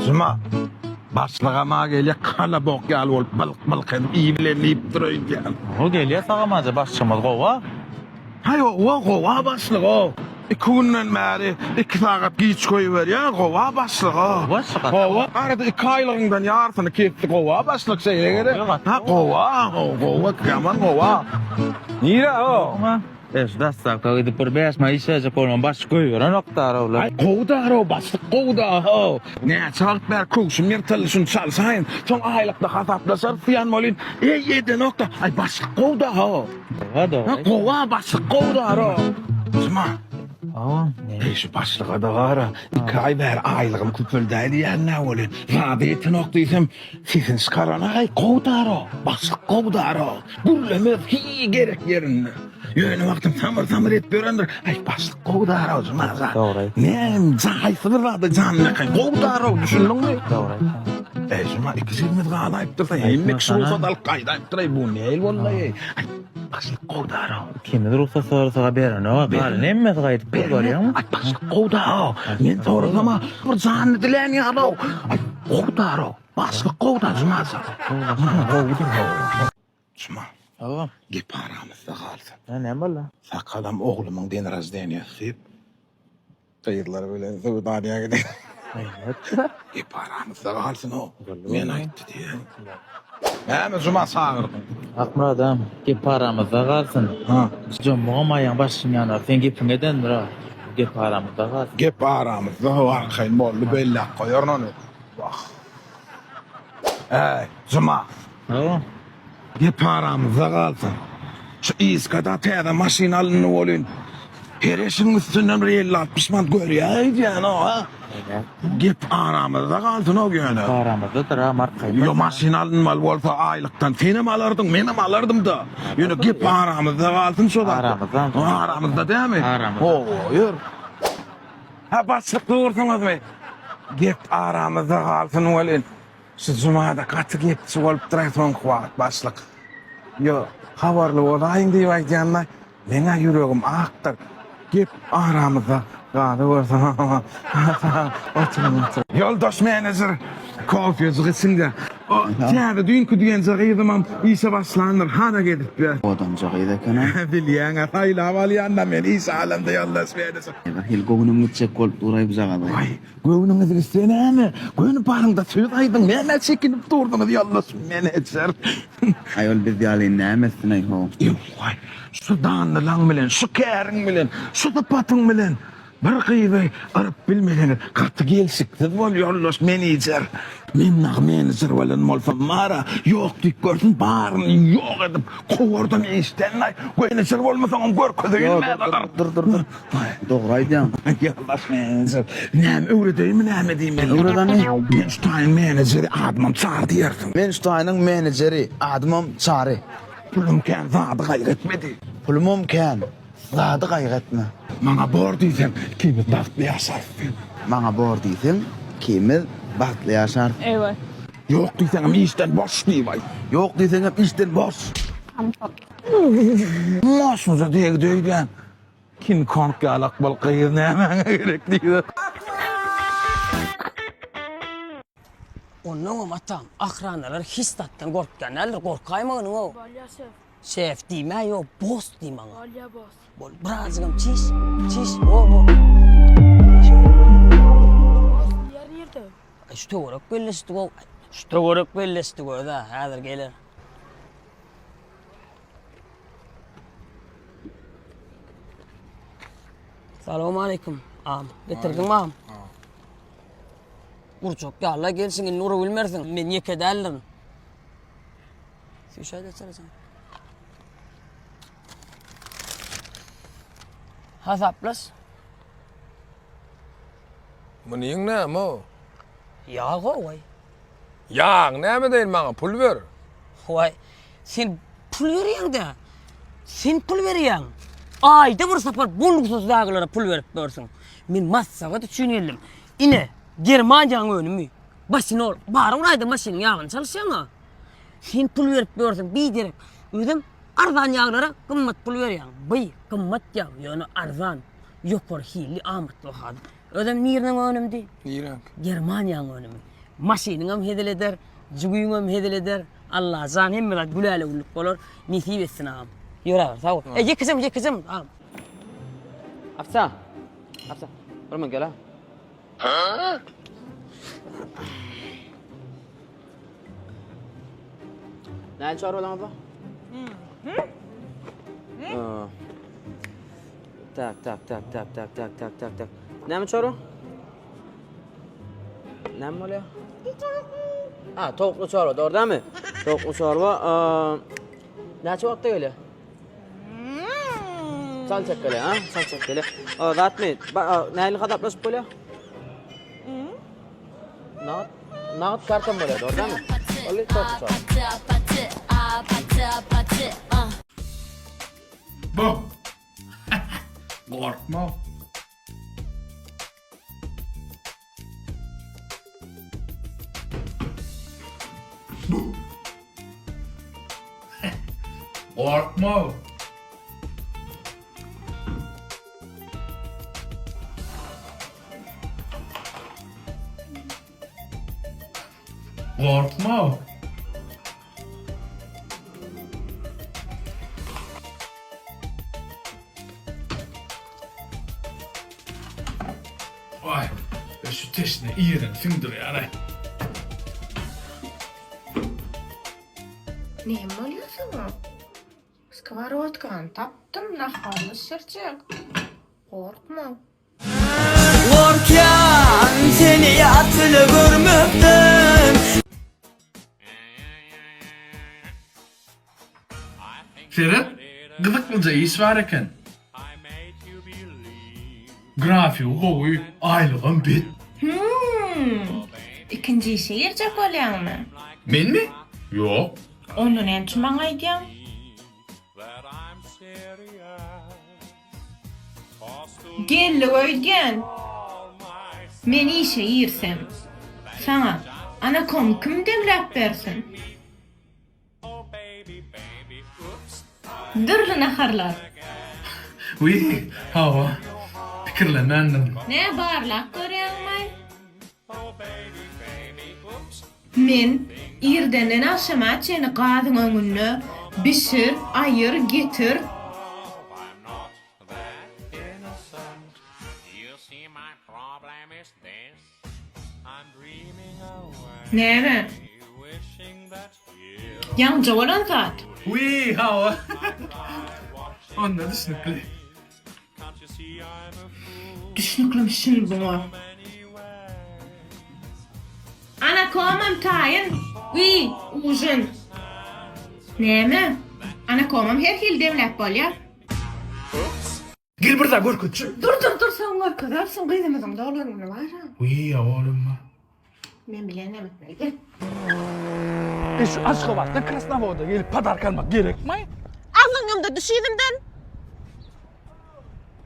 Zuma. Başlığama geliyor kala bok gel olup balık edip iyilenip duruyor yani. O geliyor sağamaca başçımız kova. Hay o kova başlık o. 2 günden beri 2 saat geç koyuver ya kova başlık o. Başlık. Kova arada 2 aylığından yarısını kepti kova başlık şeyle göre. Ha kova kaman kova. Nire o? Destek gidip bir 5 may işe koyman baş koyuyor nokta arayla. Ay kovda başlık kovda o. Ne çarp ber kuşum yırtılışın çalsayın. Son aylıkta hasaplasar fiyan molin. 7 nokta. Ay başlık kovda o. Hadi. Ha kova başlık kovda o. Zuma. Aa, Şu başlığa da var. 2 ay ver aylığım küpüldeydi yani ne olin. Radiyeti noktaysam sizin çıkarana ay kovda o. Başlık kovda o. Gürlemez hiç gerek yerinde. Yöne vaktim samır et görendir. Ay başlık kovda o Zuma. Doğru. Ne zayıfırladı canına kay. Kovda o düşündün mü? Doğru. Zuma 2 yıldır ağlayıp dursa. Hemmek soğusa dal kaydayıp duray bu ne vallahi. Ay başlık kovda o. Kimdir ruhsat sorsa haber ne var? Bari ne mi gayet görüyor mu? Ay başlık kovda o. Men sorasama bir canlı dilen ya o. Ay kovda o. Başlık kovda Zuma. Zuma. Aa, Gep aramızda kalsın. ne bala? Sakalam oğlumun denraz deniyor sıyıp. Kayıtları böyle Zıvıdaniye gidiyor. Evet. Gep aramızda kalsın o. Men ayıttı diye. Hemen Zuma sağırdım. Akmır adam ki paramızda kalsın. Ha. Cumhurmayan başın yana sen gipin eden bro. Ki paramızda kalsın. Gep aramızda var kayın bollu belli koyar onu. Bak. Zuma. Aa, Gep aramızda kalsın. Şu İskada teyde maşinalını olun. Her işin üstünden reyli 60 man görüyor. Yani o ha. evet. Gep aramızda kalsın o günü. Paramızda da markayı. Yo maşinalın mal olsa aylıktan senim alırdın, benim alırdım da. Yine gep aramızda kalsın şu da. Aramızda. Aramızda değil mi? Aramızda. Yürü. Ha başlık doğursunuz mu? Gep aramızda kalsın olun. Şu cumada katı gepçi olup duraysan kuvat başlık. Yo havarlı olayın diye bakcanlar. Bana yüreğim aktır. Gep aramızda. Gadi varsa oturun. Yoldaş menajer kofyacı gitsin o tiyada dünkü düğün zağıydım İsa başlanır hana gidip ya. Odan jagıyda kana. Bilyen hayla havalıyandan men İsa alemde yoldaş menajer. Hil gogunum gitse kolup durayıp jagada. Ay göğününgüz istene mi? Göğünü parında söz aydın mene çekinip durdunuz yoldaş menajer. Ayol biz yalın nämesin ay ho. Ay şu danlılan bilen, şu kærin bilen, şu da patın bilen. Bir kıyıda arıp bilmeden katı gelsik. Bol yoldaş menajer. Memnaq menajer olan molfa mara yok dik görsün barını yok edip kovurdum işten ay. Menajer olmasan görküdüğün Dur. Doğru aydın. Yoldaş menajer. Nem öğreteyim mi nem edeyim ben? Öğreten ne? Ben şu tayin menajeri adamım çağır diyersin. Men şutayning menajeri adamım çare. Pulum ken zadı gayretmedi. Pulumum kan. Zady gaýgatma. Bana bor diysem kimi tatlı yaşar. Maňa bor diýsen, kimil batly ýaşar. Evet. Yok diysem işten boş diyvay. Ýok diýsen hem işden boş. Maşmuza degdeyden. Kin konk galak bal kıyır ne gerek diyor. Onun matam akranalar histattan korkkanlar korkayma onun o. Balya şef. Şef dime yo boss dime ona. Balya boss. Bol birazcık çiş o. Yer yerde. İşte olarak belleştik o. İşte olarak belleştik o da hazır gelir. Selamun aleyküm. Ağam getirdin mi ağam? Burçok ya Allah gelsin nuru bilmersin. Men yeke derlerim. Şöyle etsene sen. Hasaplas. Muning näme o? Ya vay. Ýaň näme diýin maňa pul ber. Vay. Sen pul veriyorsun da. Sen pul veriyorsun. Ayda bir sefer bulgusuz dağlara pul verip versin. Men massaga düşünelim. Ine Germaniýanyň önümi. Başyny ol. Barın ayda maşynyň ýagyn çalşýaňa. Sen pul verip versin. Bir derek. Özüm arzan ýaglara kymmat pul berýän. Bıy kymmat ýag ýöne arzan. Ýokary hili amatly hady. Ödem nirden önümdi. Niýerak? Germaniýanyň önümi. Maşynyňam hedel eder, jügüňem hedel eder. Allah zan hemme güläle ulyk bolar. Nisip etsin ağam. Ýörer, sag ol. Kızım. Ağam. Afsa. Burma gel ha. Ne çağır olan abla? Tak. Ne mi çağır? Ne mi oluyor? Ha, tavuklu çorba, doğru değil mi? Tavuklu çorba. Ne vakti geliyor? Salçak geliyor ha? Salçak geliyor. Rahat mı? Neyle kadaplaşıp geliyor? Nağıt karton böyle, doğru değil mi? Öyle tavuklu çorba. Bu. Korkma. Bu. Korkma. Korkma. Vay, şu teşne iğren sündür yani. Neyim oluyorsun? Skоворodkan taptım nahalı sırcık. Korkma. Korkan seni yatılı görmekten. Ferhat, gıdıklıca iş var eken. Grafiği koy, aylığın bit. İkinci işe girecek olan mı? Men mi? Yok. Onu ne için bana idiyem? Gelli öydün. Men işe girsem. Sana ana kom kim demlep versin? Dırlı naharlar. Uy, hava. Fikirlen anladım. Ne barlak görüyorsun? Men irdenden aşama çeni qadın önünü bişir, ayır, getir. Ne mi? Yancı olan zat. Uy, hava. Onda düşünükli. Düşünüklümüşsün bunu. Ana komam tayin. Uy, uzun. Ne mi? Ana komam her hil demlep bolya. Gel burada Gorkut. Dur sen var kadarsın kıydımızın da olur mu var ha? Uy, oğlum. Ben bilenem etmeydi. Şu Aşgabat'ta Krasnovod'a gelip padar kalmak gerek mi? Anlamda düşündümden.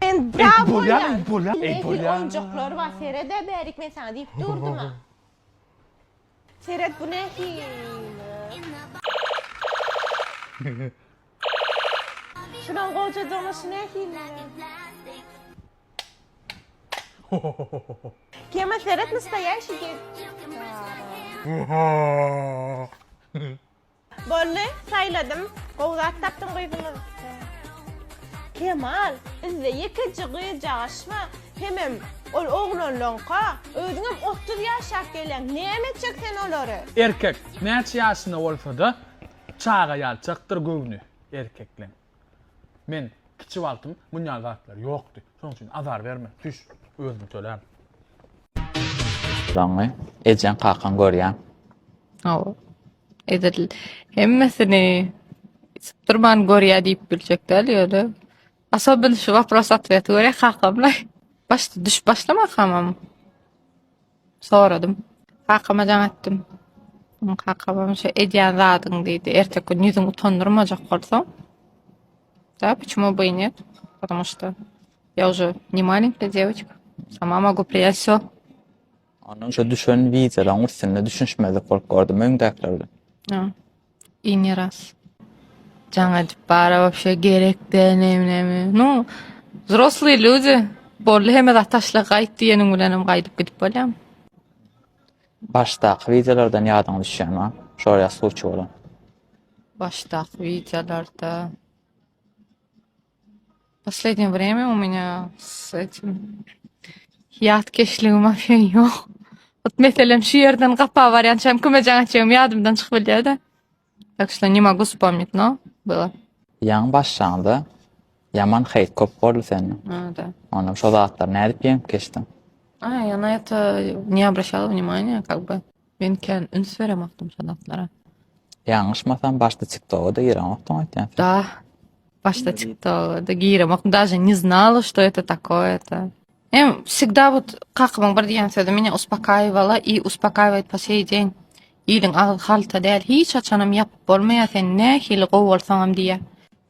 Ben Ey bravo bolyan, ya. ey bolyan, ey Nehir bolyan. oyuncakları var. Seyrede berik ben sana deyip durdum ha. Seyret bu ne ki? Şuran koca doması ne ki? Kema seyret naстоящий gel. Böyle sayladım. Kovzak taptım koydum. Kemal, izle yıkıcı caşma. Hemen ol oğlanlanka. Özüngem 30 yaşak gelen. Ne emedecek sen oları? Erkek neçe yaşında olsa da çağa yalçaktır göğünü erkekle. Men kiçi valtım munyal gatlar yoktu. Şoň üçin azar verme. Düş özüm söylerim. Rangy, ejen kakan görýän. O edil hemmesini durman görýär diýip biljekler ýöle. Asaben şu vapros atwet göre hakamlay. Başta düş başlama hamam. Soradım. Hakama jaňatdym. Hakama şu edýän zadyň diýdi. Ertek gün ýüzüň utandyrmajak bolsa. Да, почему бы и нет? Потому что я уже не маленькая девочка. Сама могу принять всё. Onun şu düşen vizeler üstünde düşünmezlik bolup gördüm öňdäkilerdi. А. И не раз. Жаңа пара вообще керек да, не. Ну, взрослые люди, Bolly heme da taşla gaýt diýenim bilenem gaýdyp gidip bolýam. Başdaq videolardan ýadyňa düşýärmi? Şoýa suwçy bolan. Başdaq videolarda. Последнее время у меня с этим ýatkeşligim вообще yok. Вот mesela şu yerden kapa var yani şam kömecen açıyorum yadımdan çıkıp oluyor. Так что не могу вспомнить, но было. Ýaňy başlandy. Yaman heyt köp boldy senin. Да. Onam şo zatlar nädip ýem geçdim. Я на это не обращала внимания, как бы. Ben ken üns veremektim sanatlara. Ýaňyşmasam başda TikTok'da giremakdyň aýtýan. Да. Başta çıktı da giremek. Даже не знала, что это такое-то. Всегда вот как вам бардиан söýdi meni uspokаивала и успокаивает по сей день. Ýylyň agyl halta däl, hiç açanam ýapyp bolmaýar sen nähili gowalsaňam diýe.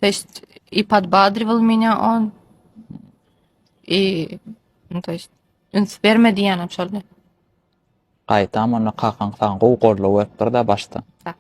То есть и подбадривал меня он. И то есть üns vermedi ýanam şolda. Gaýtam onu qakan gow gorlaw etdir da başda. Так.